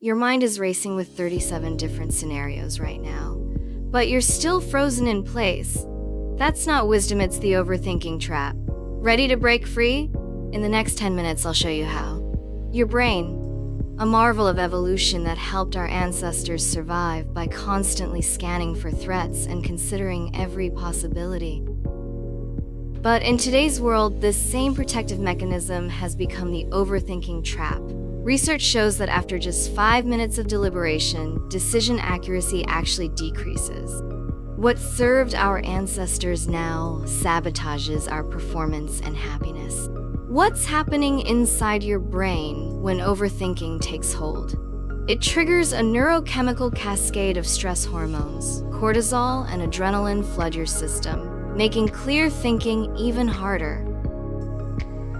Your mind is racing with 37 different scenarios right now, but you're still frozen in place. That's not wisdom, it's the overthinking trap. Ready to break free? In the next 10 minutes, I'll show you how. Your brain, a marvel of evolution that helped our ancestors survive by constantly scanning for threats and considering every possibility. But in today's world, this same protective mechanism has become the overthinking trap. Research shows that after just 5 minutes of deliberation, decision accuracy actually decreases. What served our ancestors now sabotages our performance and happiness. What's happening inside your brain when overthinking takes hold? It triggers a neurochemical cascade of stress hormones. Cortisol and adrenaline flood your system, making clear thinking even harder.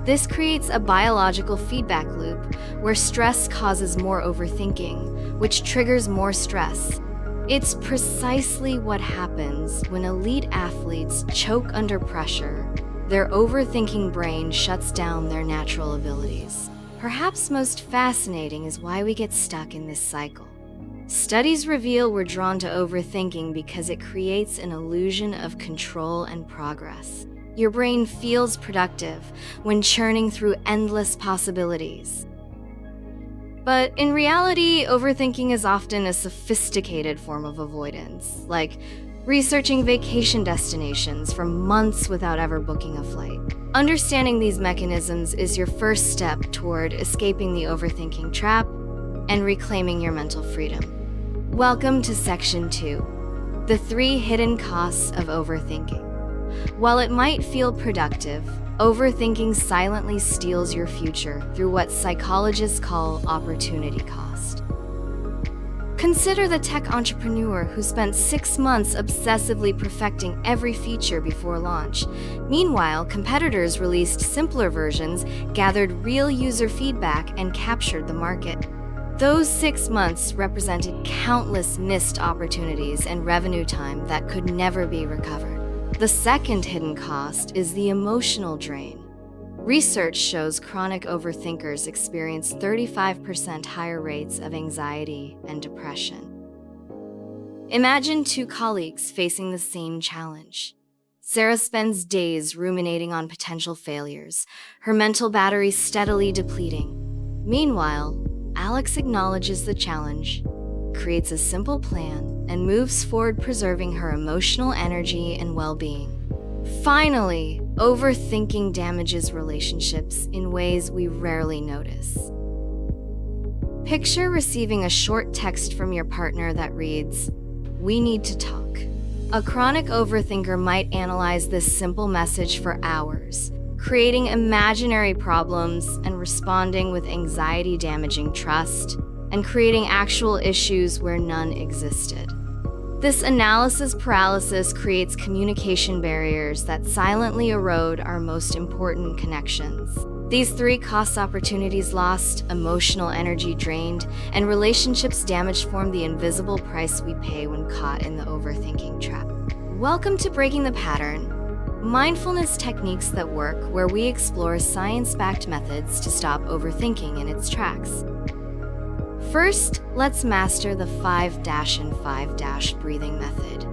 This creates a biological feedback loop where stress causes more overthinking, which triggers more stress. It's precisely what happens when elite athletes choke under pressure. Their overthinking brain shuts down their natural abilities. Perhaps most fascinating is why we get stuck in this cycle. Studies reveal we're drawn to overthinking because it creates an illusion of control and progress. Your brain feels productive when churning through endless possibilities. But in reality, overthinking is often a sophisticated form of avoidance, like researching vacation destinations for months without ever booking a flight. Understanding these mechanisms is your first step toward escaping the overthinking trap and reclaiming your mental freedom. Welcome to Section 2, the 3 hidden costs of overthinking. While it might feel productive, overthinking silently steals your future through what psychologists call opportunity cost. Consider the tech entrepreneur who spent 6 months obsessively perfecting every feature before launch. Meanwhile, competitors released simpler versions, gathered real user feedback, and captured the market. Those 6 months represented countless missed opportunities and revenue time that could never be recovered. The second hidden cost is the emotional drain. Research shows chronic overthinkers experience 35% higher rates of anxiety and depression. Imagine 2 colleagues facing the same challenge. Sarah spends days ruminating on potential failures, her mental battery steadily depleting. Meanwhile, Alex acknowledges the challenge, creates a simple plan, and moves forward, preserving her emotional energy and well-being. Finally, overthinking damages relationships in ways we rarely notice. Picture receiving a short text from your partner that reads, "We need to talk." A chronic overthinker might analyze this simple message for hours, creating imaginary problems and responding with anxiety-damaging trust, and creating actual issues where none existed. This analysis paralysis creates communication barriers that silently erode our most important connections. These 3 cost: opportunities lost, emotional energy drained, and relationships damaged form the invisible price we pay when caught in the overthinking trap. Welcome to Breaking the Pattern, mindfulness techniques that work, where we explore science-backed methods to stop overthinking in its tracks. First, let's master the 5-and-5- breathing method.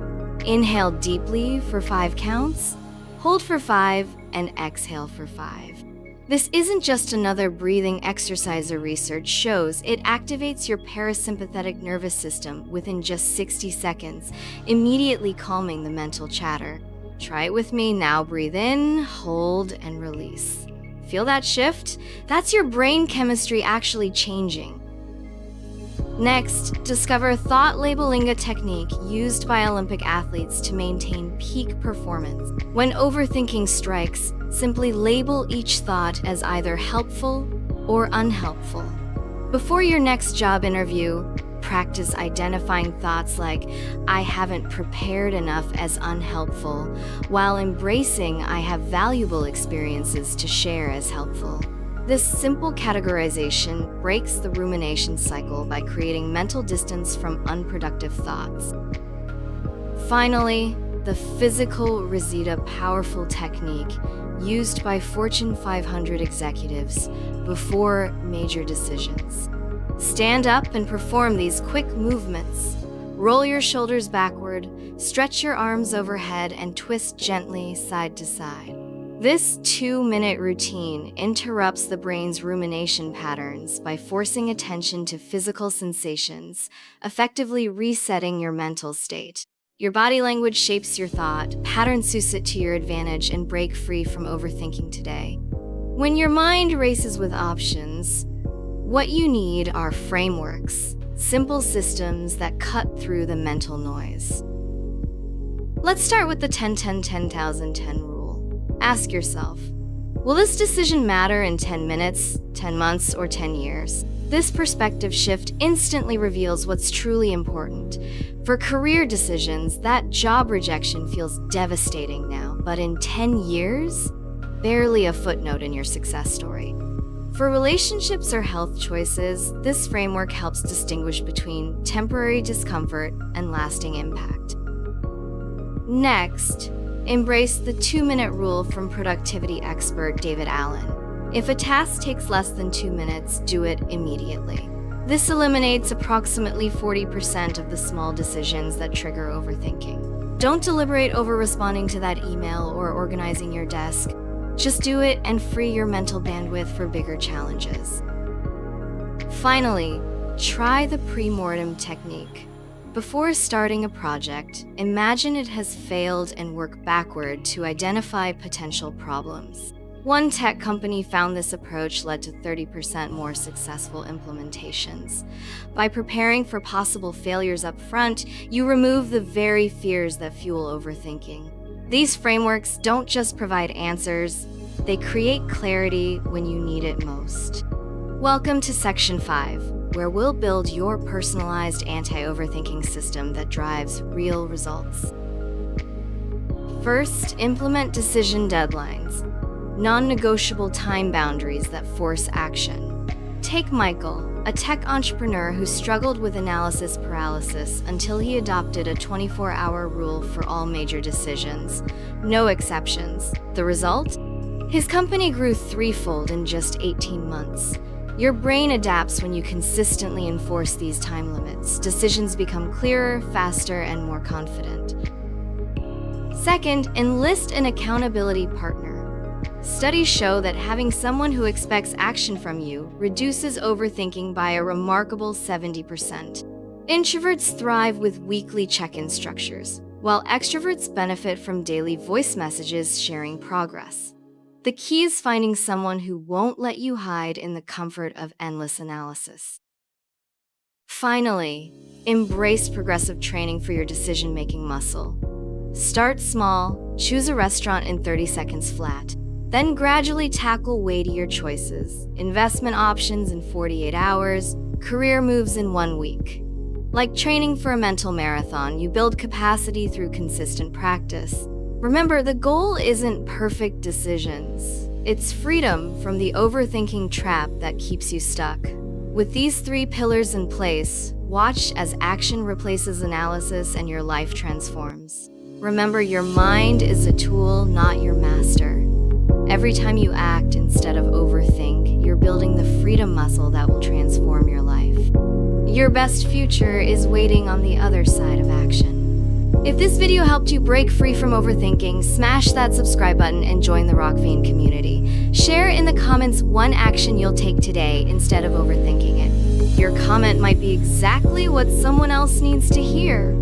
Inhale deeply for 5 counts, hold for 5, and exhale for 5. This isn't just another breathing exercise. Research shows it activates your parasympathetic nervous system within just 60 seconds, immediately calming the mental chatter. Try it with me now. Breathe in, hold, and release. Feel that shift? That's your brain chemistry actually changing. Next, discover thought labeling, a technique used by Olympic athletes to maintain peak performance. When overthinking strikes, simply label each thought as either helpful or unhelpful. Before your next job interview, practice identifying thoughts like, "I haven't prepared enough," as unhelpful, while embracing, "I have valuable experiences to share," as helpful. This simple categorization breaks the rumination cycle by creating mental distance from unproductive thoughts. Finally, the physical Rosita, powerful technique used by Fortune 500 executives before major decisions. Stand up and perform these quick movements. Roll your shoulders backward, stretch your arms overhead, and twist gently side to side. This 2-minute routine interrupts the brain's rumination patterns by forcing attention to physical sensations, effectively resetting your mental state. Your body language shapes your thought, pattern suits it to your advantage, and break free from overthinking today. When your mind races with options, what you need are frameworks, simple systems that cut through the mental noise. Let's start with the 10-10-10,000-10 rule. Ask yourself, will this decision matter in 10 minutes, 10 months, or 10 years? This perspective shift instantly reveals what's truly important. For career decisions, that job rejection feels devastating now, but in 10 years, barely a footnote in your success story. For relationships or health choices, this framework helps distinguish between temporary discomfort and lasting impact. Next, embrace the 2-minute rule from productivity expert David Allen. If a task takes less than 2 minutes, do it immediately. This eliminates approximately 40% of the small decisions that trigger overthinking. Don't deliberate over responding to that email or organizing your desk. Just do it and free your mental bandwidth for bigger challenges. Finally, try the pre-mortem technique. Before starting a project, imagine it has failed and work backward to identify potential problems. One tech company found this approach led to 30% more successful implementations. By preparing for possible failures up front, you remove the very fears that fuel overthinking. These frameworks don't just provide answers, they create clarity when you need it most. Welcome to Section 5. Where we'll build your personalized anti-overthinking system that drives real results. First, implement decision deadlines, non-negotiable time boundaries that force action. Take Michael, a tech entrepreneur who struggled with analysis paralysis until he adopted a 24-hour rule for all major decisions. No exceptions. The result? His company grew threefold in just 18 months. Your brain adapts when you consistently enforce these time limits. Decisions become clearer, faster, and more confident. Second, enlist an accountability partner. Studies show that having someone who expects action from you reduces overthinking by a remarkable 70%. Introverts thrive with weekly check-in structures, while extroverts benefit from daily voice messages sharing progress. The key is finding someone who won't let you hide in the comfort of endless analysis. Finally, embrace progressive training for your decision-making muscle. Start small, choose a restaurant in 30 seconds flat, then gradually tackle weightier choices, investment options in 48 hours, career moves in 1 week. Like training for a mental marathon, you build capacity through consistent practice. Remember, the goal isn't perfect decisions. It's freedom from the overthinking trap that keeps you stuck. With these 3 pillars in place, watch as action replaces analysis and your life transforms. Remember, your mind is a tool, not your master. Every time you act instead of overthink, you're building the freedom muscle that will transform your life. Your best future is waiting on the other side of action. If this video helped you break free from overthinking, smash that subscribe button and join the RockVein community. Share in the comments one action you'll take today instead of overthinking it. Your comment might be exactly what someone else needs to hear.